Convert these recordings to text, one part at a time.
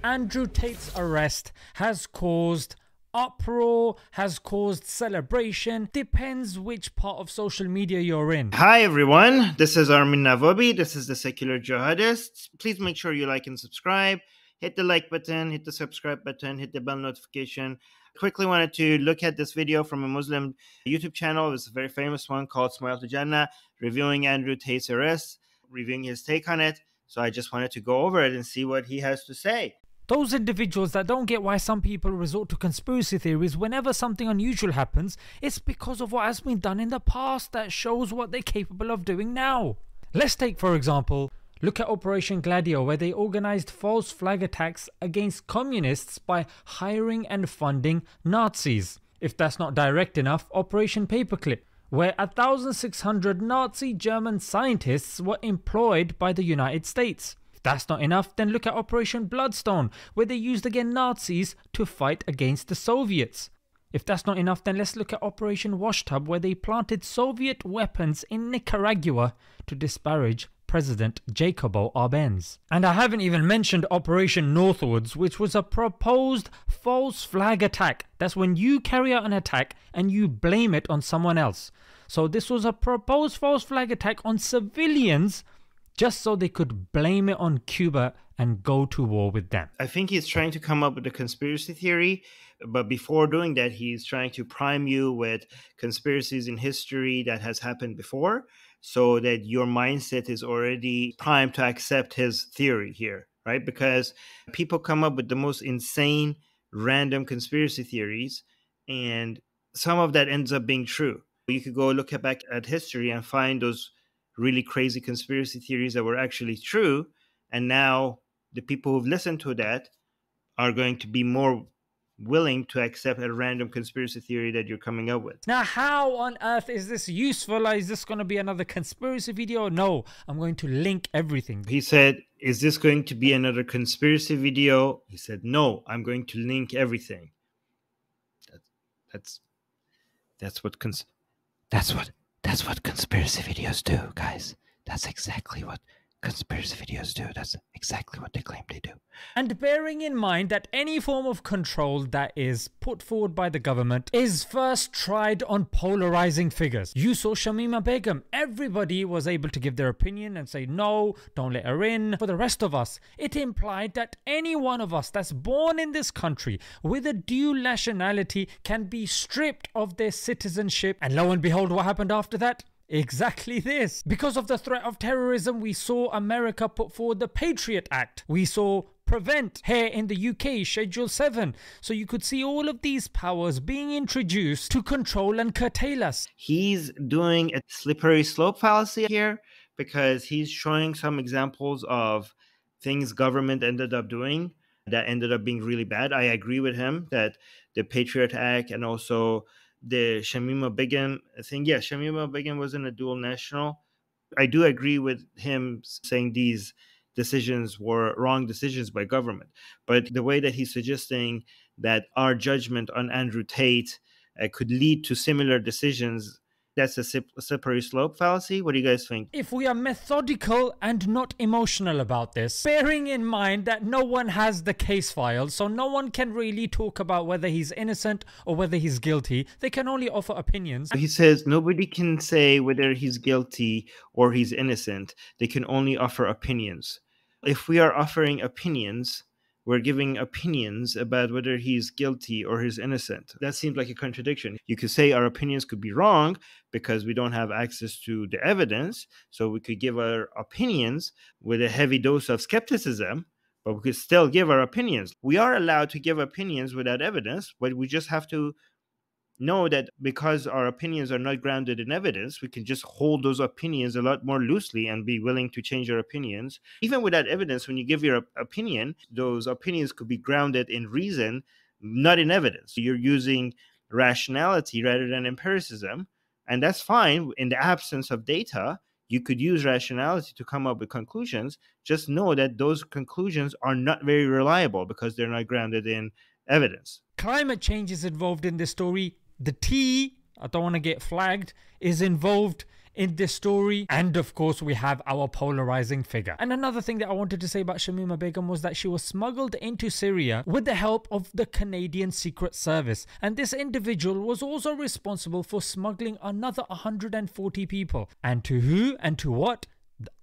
Andrew Tate's arrest has caused uproar, has caused celebration, depends which part of social media you're in. Hi everyone, this is Armin Navabi, this is the Secular Jihadists. Please make sure you like and subscribe, hit the like button, hit the subscribe button, hit the bell notification. Quickly wanted to look at this video from a Muslim YouTube channel. It's a very famous one called Smile to Jannah, reviewing Andrew Tate's arrest, reviewing his take on it. So I just wanted to go over it and see what he has to say. Those individuals that don't get why some people resort to conspiracy theories whenever something unusual happens, it's because of what has been done in the past that shows what they're capable of doing now. Let's take, for example, look at Operation Gladio, where they organized false flag attacks against communists by hiring and funding Nazis. If that's not direct enough, Operation Paperclip, where 1,600 Nazi German scientists were employed by the United States. If that's not enough, then look at Operation Bloodstone, where they used again Nazis to fight against the Soviets. If that's not enough, then let's look at Operation Washtub, where they planted Soviet weapons in Nicaragua to disparage President Jacobo Arbenz. And I haven't even mentioned Operation Northwoods, which was a proposed false flag attack. That's when you carry out an attack and you blame it on someone else. So this was a proposed false flag attack on civilians just so they could blame it on Cuba and go to war with them. I think he's trying to come up with a conspiracy theory, but before doing that, he's trying to prime you with conspiracies in history that has happened before, so that your mindset is already primed to accept his theory here, right? Because people come up with the most insane, random conspiracy theories, and some of that ends up being true. You could go look back at history and find those really crazy conspiracy theories that were actually true, and now the people who've listened to that are going to be more willing to accept a random conspiracy theory that you're coming up with. Now, how on earth is this useful? Is this going to be another conspiracy video? No, I'm going to link everything. He said, is this going to be another conspiracy video? He said, no, I'm going to link everything. That's what conspiracy videos do, guys. That's exactly what conspiracy videos do. That's exactly what they claim they do. And bearing in mind that any form of control that is put forward by the government is first tried on polarizing figures. You saw Shamima Begum. Everybody was able to give their opinion and say, no, don't let her in. For the rest of us, it implied that any one of us that's born in this country with a dual nationality can be stripped of their citizenship. And lo and behold, what happened after that? Exactly this. Because of the threat of terrorism, we saw America put forward the Patriot Act. We saw Prevent here in the UK, Schedule 7. So you could see all of these powers being introduced to control and curtail us. He's doing a slippery slope fallacy here, because he's showing some examples of things government ended up doing that ended up being really bad. I agree with him that the Patriot Act and also the Shamima Begum thing. Yeah, Shamima Begum wasn't a dual national. I do agree with him saying these decisions were wrong decisions by government. But the way that he's suggesting that our judgment on Andrew Tate could lead to similar decisions, that's a slippery slope fallacy. What do you guys think? If we are methodical and not emotional about this, bearing in mind that no one has the case file, so no one can really talk about whether he's innocent or whether he's guilty, they can only offer opinions. He says nobody can say whether he's guilty or he's innocent. They can only offer opinions. If we are offering opinions, we're giving opinions about whether he's guilty or he's innocent. That seems like a contradiction. You could say our opinions could be wrong because we don't have access to the evidence. So we could give our opinions with a heavy dose of skepticism, but we could still give our opinions. We are allowed to give opinions without evidence, but we just have to know that because our opinions are not grounded in evidence, we can just hold those opinions a lot more loosely and be willing to change our opinions. Even without evidence, when you give your opinion, those opinions could be grounded in reason, not in evidence. You're using rationality rather than empiricism, and that's fine. In the absence of data, you could use rationality to come up with conclusions. Just know that those conclusions are not very reliable because they're not grounded in evidence. Climate change is involved in this story. The T, I don't want to get flagged, is involved in this story. And of course, we have our polarizing figure. And another thing that I wanted to say about Shamima Begum was that she was smuggled into Syria with the help of the Canadian Secret Service. And this individual was also responsible for smuggling another 140 people. And to who and to what?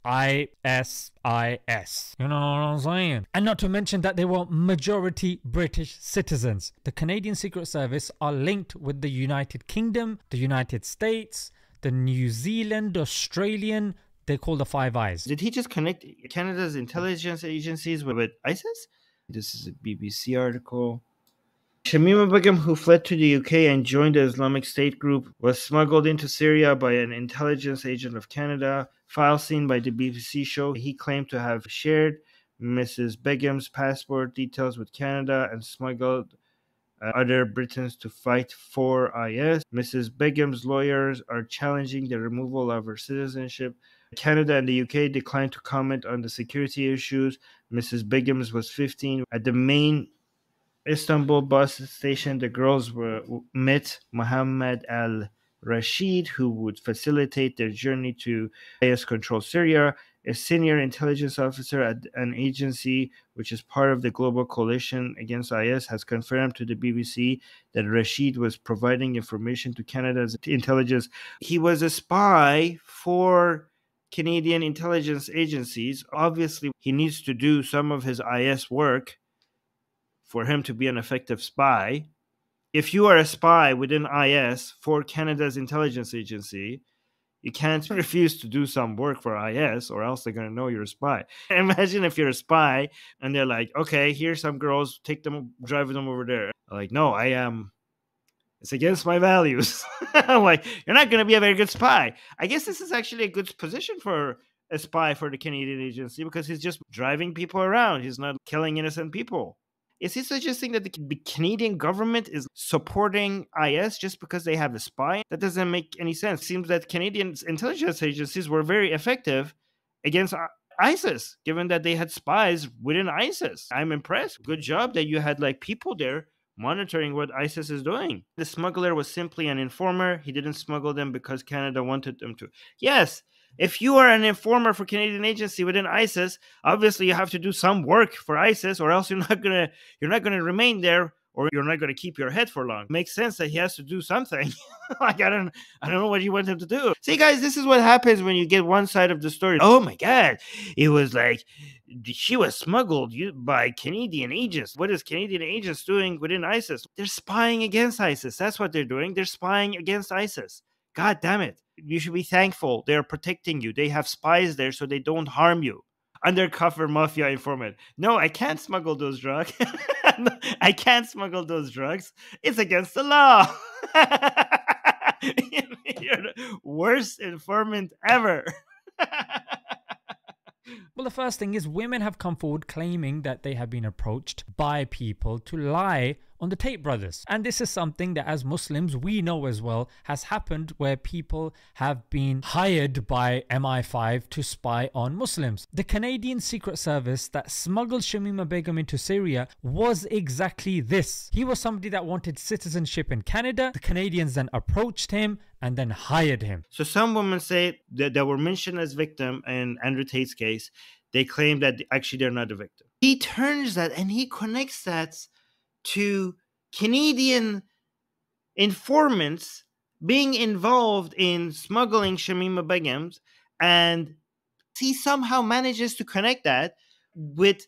ISIS. You know what I'm saying? And not to mention that they were majority British citizens. The Canadian Secret Service are linked with the United Kingdom, the United States, the New Zealand, Australian. They call the Five Eyes. Did he just connect Canada's intelligence agencies with ISIS? This is a BBC article. Shamima Begum, who fled to the UK and joined the Islamic State group, was smuggled into Syria by an intelligence agent of Canada. Files seen by the BBC show he claimed to have shared Mrs. Begum's passport details with Canada and smuggled other Britons to fight for IS. Mrs. Begum's lawyers are challenging the removal of her citizenship. Canada and the UK declined to comment on the security issues. Mrs. Begum's was 15. At the main Istanbul bus station, the girls met Mohammed al-Rashid, who would facilitate their journey to IS-controlled Syria. A senior intelligence officer at an agency which is part of the global coalition against IS has confirmed to the BBC that Rashid was providing information to Canada's intelligence. He was a spy for Canadian intelligence agencies. Obviously, he needs to do some of his IS work for him to be an effective spy. If you are a spy within IS for Canada's intelligence agency, you can't refuse to do some work for IS or else they're going to know you're a spy. Imagine if you're a spy and they're like, okay, here's some girls, take them, drive them over there. Like, no, it's against my values. Like, you're not going to be a very good spy. I guess this is actually a good position for a spy for the Canadian agency because he's just driving people around. He's not killing innocent people. Is he suggesting that the Canadian government is supporting IS just because they have a spy? That doesn't make any sense. It seems that Canadian intelligence agencies were very effective against ISIS, given that they had spies within ISIS. I'm impressed. Good job that you had like people there monitoring what ISIS is doing. The smuggler was simply an informer. He didn't smuggle them because Canada wanted them to. Yes. If you are an informer for Canadian agency within ISIS, obviously you have to do some work for ISIS, or else you're not gonna remain there, or you're not gonna keep your head for long. It makes sense that he has to do something. Like I don't know what you want him to do. See, guys, this is what happens when you get one side of the story. Oh my God, it was like she was smuggled by Canadian agents. What is Canadian agents doing within ISIS? They're spying against ISIS. That's what they're doing. They're spying against ISIS. God damn it. You should be thankful. They're protecting you. They have spies there so they don't harm you. Undercover mafia informant. No, I can't smuggle those drugs. No, I can't smuggle those drugs. It's against the law. You're the worst informant ever. Well, the first thing is women have come forward claiming that they have been approached by people to lie on the Tate brothers. And this is something that as Muslims we know as well has happened, where people have been hired by MI5 to spy on Muslims. The Canadian Secret Service that smuggled Shamima Begum into Syria was exactly this. He was somebody that wanted citizenship in Canada. The Canadians then approached him and then hired him. So some women say that they were mentioned as victim in Andrew Tate's case. They claim that actually they're not a victim. He turns that and he connects that to Canadian informants being involved in smuggling Shamima Begum, and he somehow manages to connect that with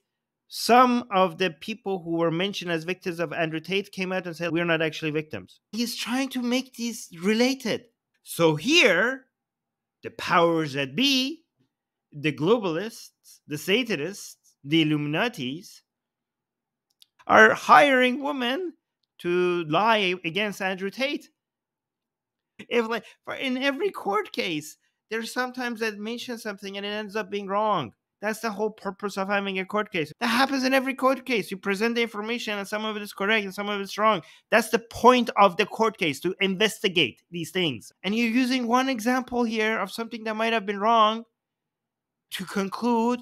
some of the people who were mentioned as victims of Andrew Tate came out and said, we're not actually victims. He's trying to make these related. So here, the powers that be, the globalists, the Satanists, the Illuminatis, are hiring women to lie against Andrew Tate. If like in every court case, there's sometimes that mention something and it ends up being wrong. That's the whole purpose of having a court case. That happens in every court case. You present the information and some of it is correct and some of it's wrong. That's the point of the court case, to investigate these things. And you're using one example here of something that might have been wrong to conclude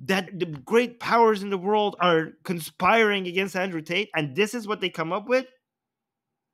that the great powers in the world are conspiring against Andrew Tate, and this is what they come up with?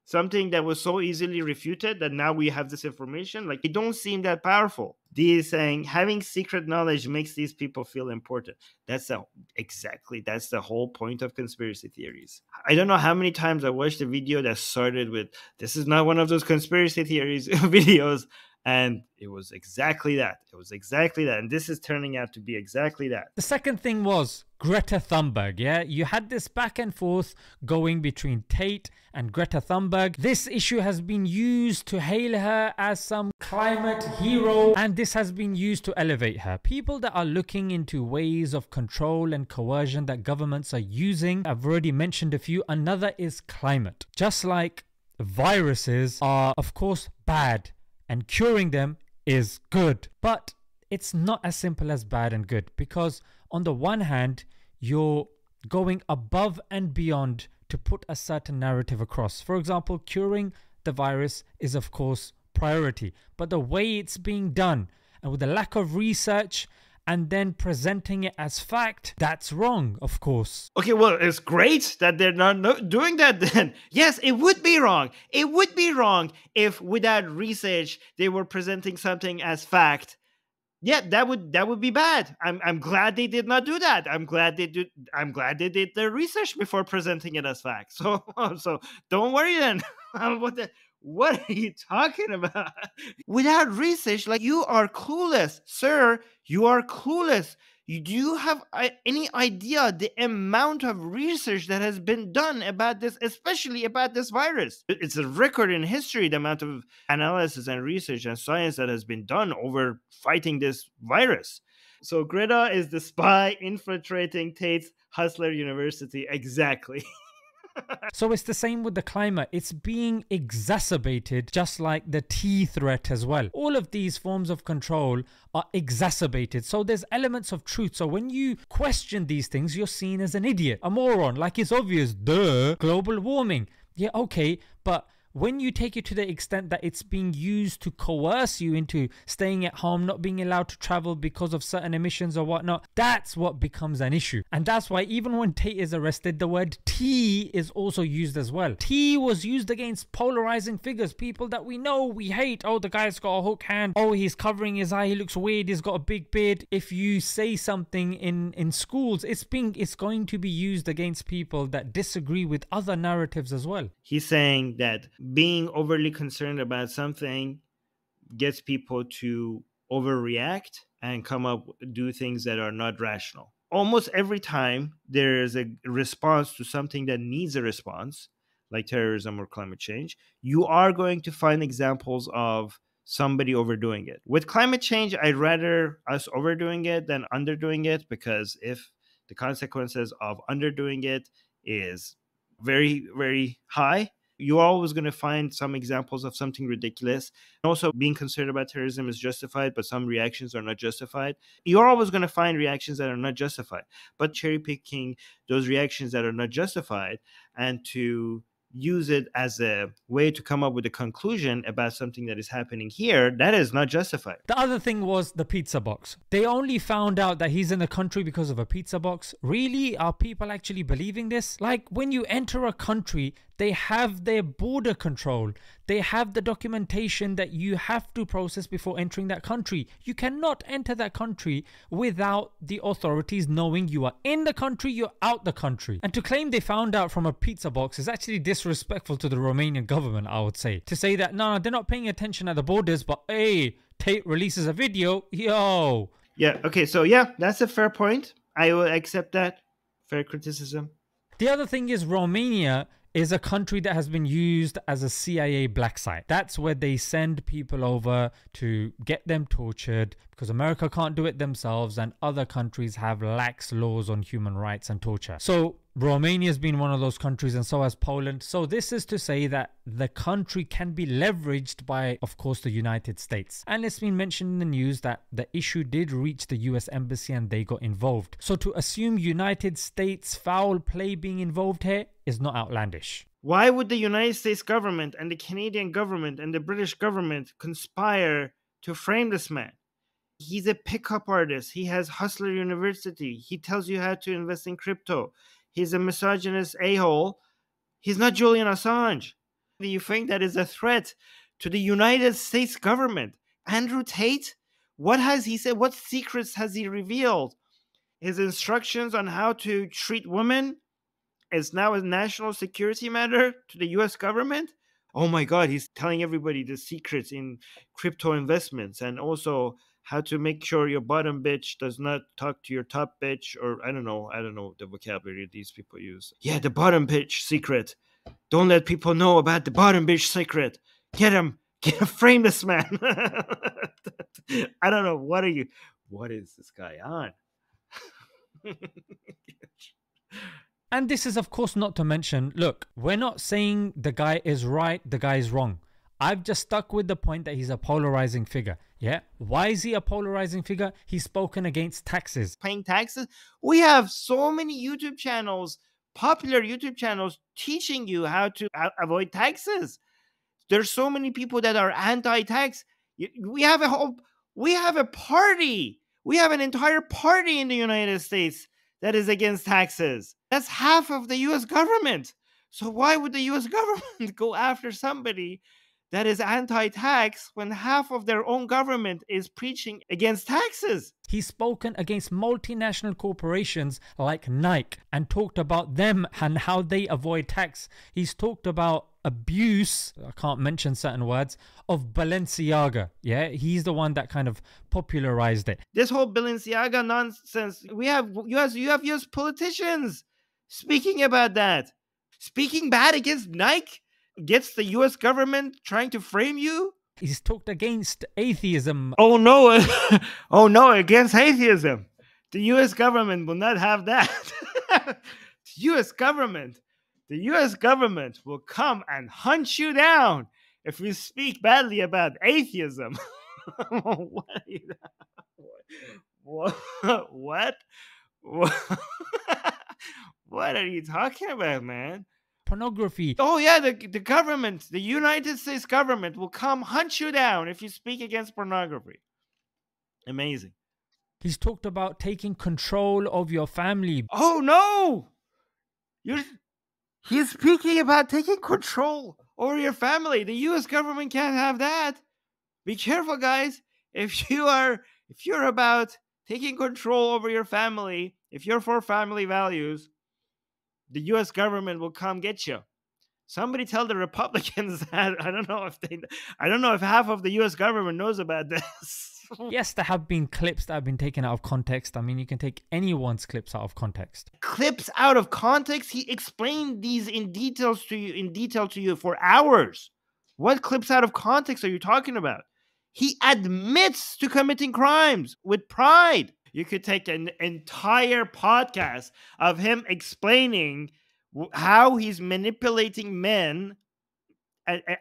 Something that was so easily refuted that now we have this information. Like, it don't seem that powerful. These saying having secret knowledge makes these people feel important. That's the whole point of conspiracy theories. I don't know how many times I watched a video that started with, "This is not one of those conspiracy theories" videos, and it was exactly that. It was exactly that. And this is turning out to be exactly that. The second thing was Greta Thunberg, yeah? You had this back and forth going between Tate and Greta Thunberg. This issue has been used to hail her as some climate hero, and this has been used to elevate her. People that are looking into ways of control and coercion that governments are using, I've already mentioned a few. Another is climate. Just like viruses are, of course, bad, and curing them is good. But it's not as simple as bad and good, because on the one hand, you're going above and beyond to put a certain narrative across. For example, curing the virus is of course priority, but the way it's being done and with the lack of research and then presenting it as fact, that's wrong, of course. Okay, well, it's great that they're not doing that then. Yes, it would be wrong. It would be wrong if without research they were presenting something as fact. Yeah, that would be bad. I'm glad they did not do that. I'm glad they did their research before presenting it as fact. So don't worry then. What are you talking about? Without research, like, you are clueless, sir. You are clueless. Do you have any idea the amount of research that has been done about this, especially about this virus? It's a record in history, the amount of analysis and research and science that has been done over fighting this virus. So Greta is the spy infiltrating Tate's Hustler University. Exactly. So it's the same with the climate. It's being exacerbated, just like the tea threat as well. All of these forms of control are exacerbated. So there's elements of truth. So when you question these things, you're seen as an idiot, a moron. Like, it's obvious, duh, global warming. Yeah, okay, but when you take it to the extent that it's being used to coerce you into staying at home, not being allowed to travel because of certain emissions or whatnot, that's what becomes an issue. And that's why even when Tate is arrested, the word tea is also used as well. Tea was used against polarizing figures, people that we know we hate. Oh, the guy's got a hook hand. Oh, he's covering his eye. He looks weird. He's got a big beard. If you say something in schools, it's going to be used against people that disagree with other narratives as well. He's saying that being overly concerned about something gets people to overreact and do things that are not rational. Almost every time there is a response to something that needs a response, like terrorism or climate change, you are going to find examples of somebody overdoing it. With climate change, I'd rather us overdoing it than underdoing it, because if the consequences of underdoing it is very, very high, you're always going to find some examples of something ridiculous. Also, being concerned about terrorism is justified, but some reactions are not justified. You're always going to find reactions that are not justified. But cherry picking those reactions that are not justified and to use it as a way to come up with a conclusion about something that is happening here, that is not justified. The other thing was the pizza box. They only found out that he's in the country because of a pizza box. Really? Are people actually believing this? Like, when you enter a country, they have their border control. They have the documentation that you have to process before entering that country. You cannot enter that country without the authorities knowing you are in the country, you're out the country. And to claim they found out from a pizza box is actually disrespectful to the Romanian government, I would say. To say that, no, they're not paying attention at the borders, but hey, Tate releases a video, yo. Yeah, okay, so yeah, that's a fair point. I will accept that. Fair criticism. The other thing is Romania is a country that has been used as a CIA black site. That's where they send people over to get them tortured because America can't do it themselves and other countries have lax laws on human rights and torture. So Romania has been one of those countries, and so has Poland. So this is to say that the country can be leveraged by, of course, the United States. And it's been mentioned in the news that the issue did reach the US Embassy and they got involved. So to assume United States foul play being involved here is not outlandish. Why would the United States government and the Canadian government and the British government conspire to frame this man? He's a pickup artist. He has Hustler University. He tells you how to invest in crypto. He's a misogynist a-hole. He's not Julian Assange. Do you think that is a threat to the United States government? Andrew Tate? What has he said? What secrets has he revealed? His instructions on how to treat women is now a national security matter to the US government? Oh my God, he's telling everybody the secrets in crypto investments, and also how to make sure your bottom bitch does not talk to your top bitch, or I don't know the vocabulary these people use. Yeah, the bottom bitch secret. Don't let people know about the bottom bitch secret. Get him, frame this man. I don't know. What is this guy on? And this is of course not to mention, look, we're not saying the guy is right, the guy is wrong. I've just stuck with the point that he's a polarizing figure. Yeah. Why is he a polarizing figure? He's spoken against taxes. Paying taxes? We have so many YouTube channels, popular YouTube channels, teaching you how to avoid taxes. There's so many people that are anti-tax. We have a party. We have an entire party in the United States that is against taxes. That's half of the US government. So why would the US government go after somebody that is anti-tax when half of their own government is preaching against taxes? He's spoken against multinational corporations like Nike and talked about them and how they avoid tax. He's talked about abuse, I can't mention certain words, of Balenciaga. Yeah, he's the one that kind of popularized it. This whole Balenciaga nonsense, you have US politicians speaking about that. Speaking bad against Nike, against the US government trying to frame you. He's talked against atheism. Oh no, oh no, against atheism. The US government will not have that. The US government will come and hunt you down if you speak badly about atheism. What? What are you talking about, man? Pornography. Oh yeah, the government, the United States government will come hunt you down if you speak against pornography. Amazing. He's talked about taking control of your family. Oh no! He's speaking about taking control over your family. The US government can't have that. Be careful, guys. If you're about taking control over your family, if you're for family values, the US government will come get you. Somebody tell the Republicans that. I don't know if half of the US government knows about this. Yes, there have been clips that have been taken out of context. I mean, you can take anyone's clips out of context. Clips out of context? He explained these in detail to you for hours. What clips out of context are you talking about? He admits to committing crimes with pride. You could take an entire podcast of him explaining how he's manipulating men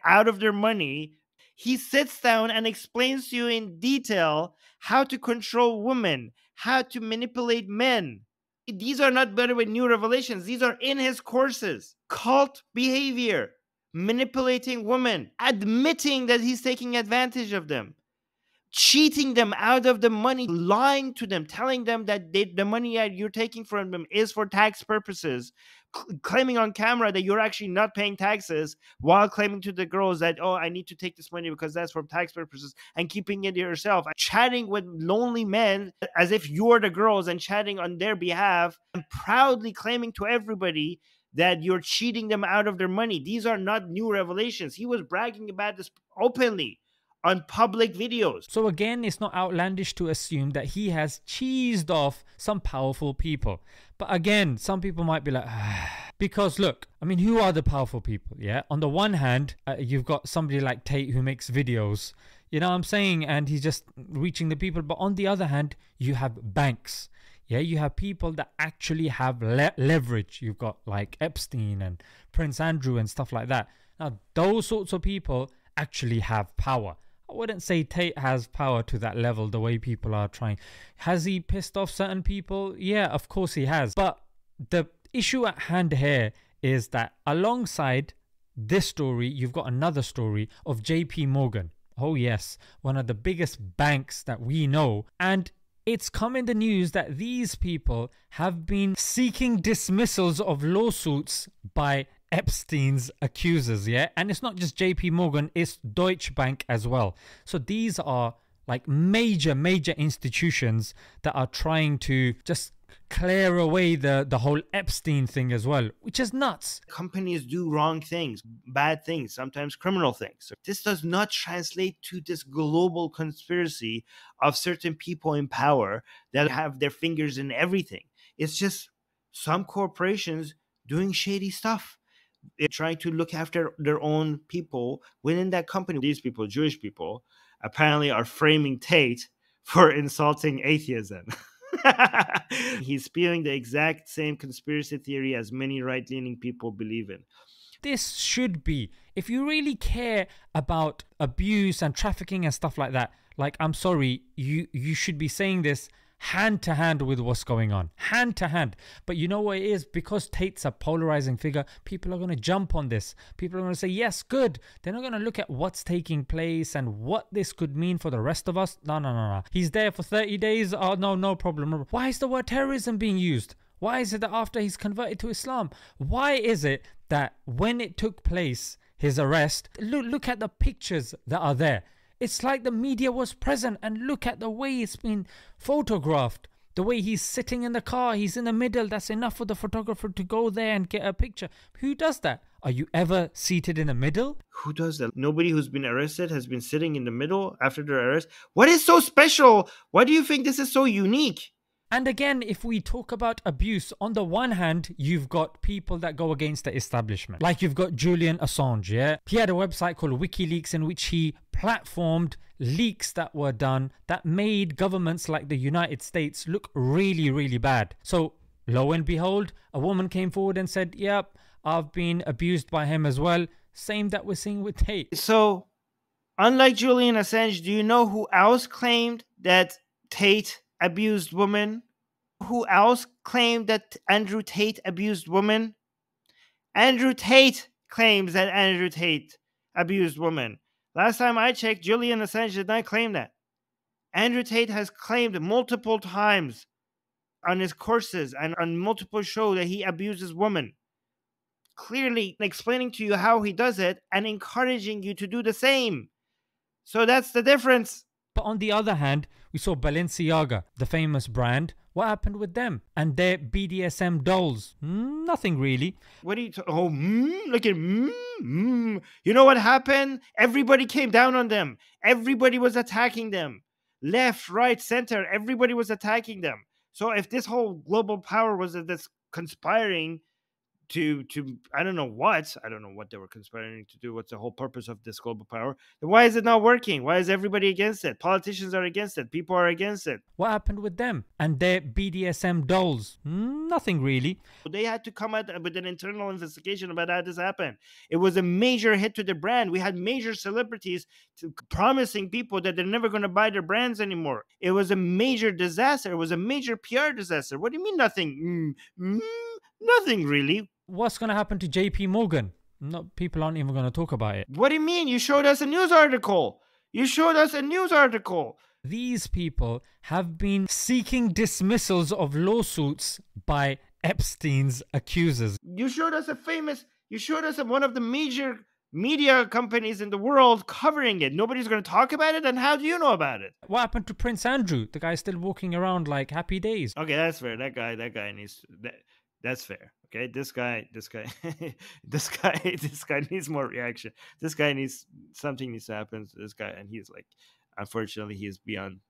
out of their money. He sits down and explains to you in detail how to control women, how to manipulate men. These are not, by the way, new revelations. These are in his courses. Cult behavior, manipulating women, admitting that he's taking advantage of them, cheating them out of the money, lying to them, telling them that the money that you're taking from them is for tax purposes, claiming on camera that you're actually not paying taxes, while claiming to the girls that, oh, I need to take this money because that's for tax purposes, and keeping it to yourself, chatting with lonely men as if you're the girls and chatting on their behalf, and proudly claiming to everybody that you're cheating them out of their money. These are not new revelations. He was bragging about this openly on public videos. So again, it's not outlandish to assume that he has cheesed off some powerful people. But again, some people might be like, because look, I mean, who are the powerful people? Yeah. On the one hand, you've got somebody like Tate who makes videos, you know what I'm saying? And he's just reaching the people. But on the other hand, you have banks. Yeah, you have people that actually have leverage. You've got like Epstein and Prince Andrew and stuff like that. Now, those sorts of people actually have power. I wouldn't say Tate has power to that level the way people are trying. Has he pissed off certain people? Yeah, of course he has. But the issue at hand here is that alongside this story, you've got another story of JP Morgan. Oh yes, one of the biggest banks that we know. And it's come in the news that these people have been seeking dismissals of lawsuits by Epstein's accusers, yeah? And it's not just JP Morgan, it's Deutsche Bank as well. So these are like major institutions that are trying to just clear away the whole Epstein thing as well, which is nuts. Companies do wrong things, bad things, sometimes criminal things. So this does not translate to this global conspiracy of certain people in power that have their fingers in everything. It's just some corporations doing shady stuff. They're trying to look after their own people within that company. These people, Jewish people, apparently are framing Tate for insulting atheism. He's spewing the exact same conspiracy theory as many right-leaning people believe in. This should be, if you really care about abuse and trafficking and stuff like that, like, I'm sorry, you should be saying this hand to hand with what's going on, hand to hand. But you know what it is? Because Tate's a polarizing figure, people are going to jump on this. People are going to say, yes, good. They're not going to look at what's taking place and what this could mean for the rest of us. No. He's there for 30 days. Oh, no problem. Why is the word terrorism being used? Why is it that after he's converted to Islam? Why is it that when it took place, his arrest, look at the pictures that are there. It's like the media was present, and look at the way it's been photographed. The way he's sitting in the car, he's in the middle. That's enough for the photographer to go there and get a picture. Who does that? Are you ever seated in the middle? Who does that? Nobody who's been arrested has been sitting in the middle after their arrest. What is so special? Why do you think this is so unique? And again, if we talk about abuse, on the one hand, you've got people that go against the establishment. Like you've got Julian Assange, yeah? He had a website called WikiLeaks in which he platformed leaks that were done that made governments like the United States look really bad. So lo and behold, a woman came forward and said, yep, I've been abused by him as well. Same that we're seeing with Tate. So, unlike Julian Assange, do you know who else claimed that Tate abused women? Who else claimed that Andrew Tate abused women? Andrew Tate claims that Andrew Tate abused women. Last time I checked, Julian Assange did not claim that. Andrew Tate has claimed multiple times on his courses and on multiple shows that he abuses women. Clearly explaining to you how he does it and encouraging you to do the same. So that's the difference. But on the other hand, we saw Balenciaga, the famous brand. What happened with them? And their BDSM dolls? Nothing really. What do you... look at... You know what happened? Everybody came down on them. Everybody was attacking them. Left, right, center. Everybody was attacking them. So if this whole global power was this conspiring to I don't know what they were conspiring to do, what's the whole purpose of this global power, then why is it not working? Why is everybody against it? Politicians are against it, people are against it. What happened with them and their BDSM dolls? Nothing really. They had to come out with an internal investigation about how this happened. It was a major hit to the brand. We had major celebrities promising people that they're never going to buy their brands anymore. It was a major disaster. It was a major PR disaster. What do you mean nothing? Nothing really. What's going to happen to JP Morgan? No, people aren't even going to talk about it. What do you mean? You showed us a news article. These people have been seeking dismissals of lawsuits by Epstein's accusers. You showed us one of the major media companies in the world covering it. Nobody's going to talk about it. And how do you know about it? What happened to Prince Andrew? The guy's still walking around like happy days. Okay, that's fair. That guy needs... That's fair. Okay, this guy needs more reaction. Something needs to happen to this guy, and he's like, unfortunately, he's beyond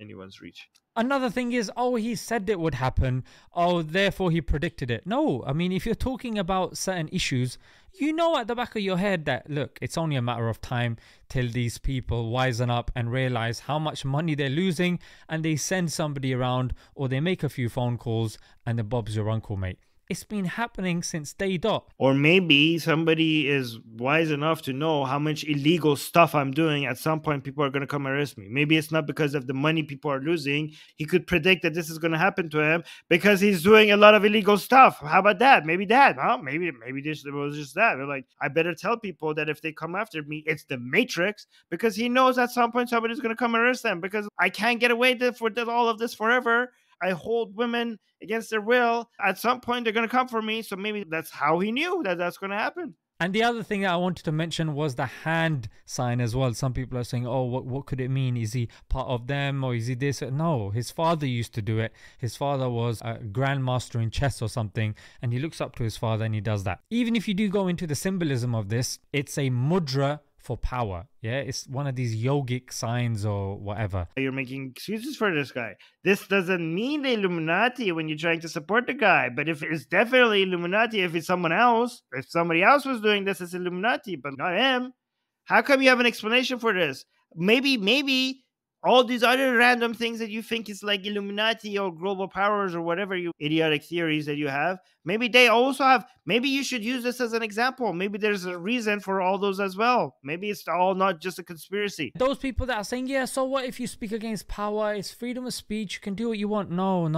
anyone's reach. Another thing is, he said it would happen. Therefore he predicted it. No, I mean, if you're talking about certain issues, you know at the back of your head that, look, it's only a matter of time till these people wisen up and realize how much money they're losing, and they send somebody around or they make a few phone calls and then Bob's your uncle, mate. It's been happening since day dot. Or maybe somebody is wise enough to know how much illegal stuff I'm doing. At some point, people are going to come arrest me. Maybe it's not because of the money people are losing. He could predict that this is going to happen to him because he's doing a lot of illegal stuff. How about that? Maybe that, huh? Maybe this was just that. They're like, I better tell people that if they come after me, it's the Matrix, because he knows at some point somebody's going to come arrest them, because I can't get away with all of this forever. I hold women against their will. At some point, they're going to come for me. So maybe that's how he knew that that's going to happen. And the other thing that I wanted to mention was the hand sign as well. Some people are saying, oh, what could it mean? Is he part of them or is he this? No, his father used to do it. His father was a grandmaster in chess or something, and he looks up to his father and he does that. Even if you do go into the symbolism of this, it's a mudra for power. Yeah, it's one of these yogic signs or whatever. You're making excuses for this guy. This doesn't mean the Illuminati when you're trying to support the guy. But if it's definitely Illuminati, if it's someone else, if somebody else was doing this, it's Illuminati, but not him. How come you have an explanation for this? Maybe all these other random things that you think is like Illuminati or global powers or whatever you idiotic theories that you have, maybe they also have. Maybe you should use this as an example. Maybe there's a reason for all those as well. Maybe it's all not just a conspiracy. Those people that are saying, yeah, so what if you speak against power? It's freedom of speech. You can do what you want. No.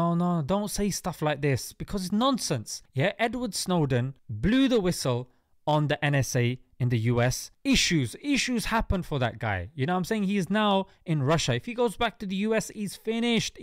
Don't say stuff like this because it's nonsense. Yeah, Edward Snowden blew the whistle on the NSA in the US. Issues happen for that guy. You know what I'm saying? He is now in Russia. If he goes back to the US, he's finished.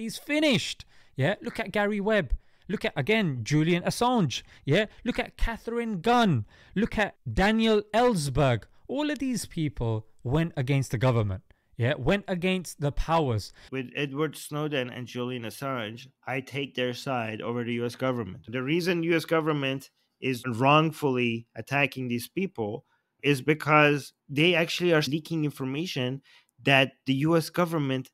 Yeah, look at Gary Webb. Look at, again, Julian Assange. Yeah, look at Catherine Gunn. Look at Daniel Ellsberg. All of these people went against the government. Yeah, went against the powers. With Edward Snowden and Julian Assange, I take their side over the US government. The reason US government is wrongfully attacking these people is because they actually are leaking information that the US government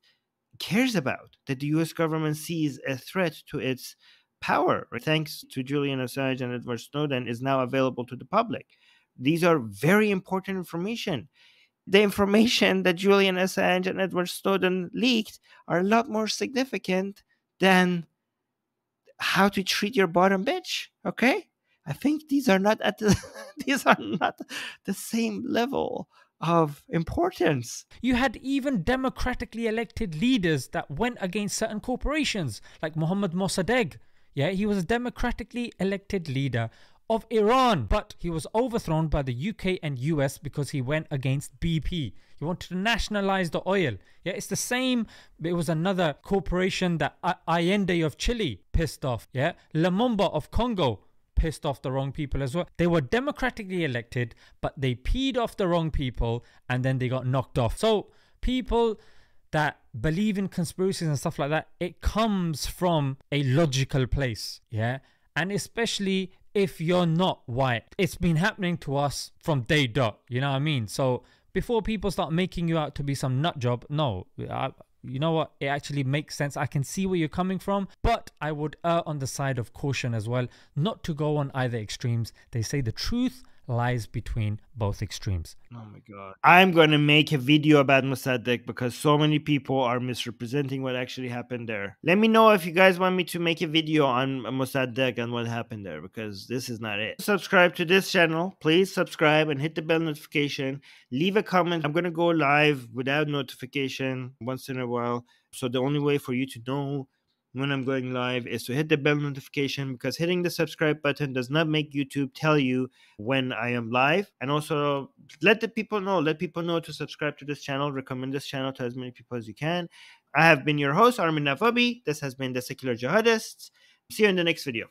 cares about, that the US government sees a threat to its power. Thanks to Julian Assange and Edward Snowden is now available to the public. These are very important information. The information that Julian Assange and Edward Snowden leaked are a lot more significant than how to treat your bottom bitch, okay? I think these are not the same level of importance. You had even democratically elected leaders that went against certain corporations, like Mohammad Mossadegh. Yeah, he was a democratically elected leader of Iran, but he was overthrown by the UK and US because he went against BP. He wanted to nationalize the oil. Yeah, it's the same. It was another corporation that Allende of Chile pissed off. Yeah, Lumumba of Congo pissed off the wrong people as well. They were democratically elected, but they peed off the wrong people and then they got knocked off. So people that believe in conspiracies and stuff like that, it comes from a logical place. Yeah, and especially if you're not white. It's been happening to us from day dot, you know what I mean? So before people start making you out to be some nut job, no, you know what? It actually makes sense. I can see where you're coming from, but I would err on the side of caution as well, not to go on either extremes. They say the truth lies between both extremes. Oh my God. I'm going to make a video about Mossadegh because so many people are misrepresenting what actually happened there. Let me know if you guys want me to make a video on Mossadegh and what happened there, because this is not it. Subscribe to this channel. Please subscribe and hit the bell notification. Leave a comment. I'm going to go live without notification once in a while. So the only way for you to know when I'm going live is to hit the bell notification, because hitting the subscribe button does not make YouTube tell you when I am live. And also let people know to subscribe to this channel, recommend this channel to as many people as you can. I have been your host, Armin Navabi. This has been the Secular Jihadists. See you in the next video.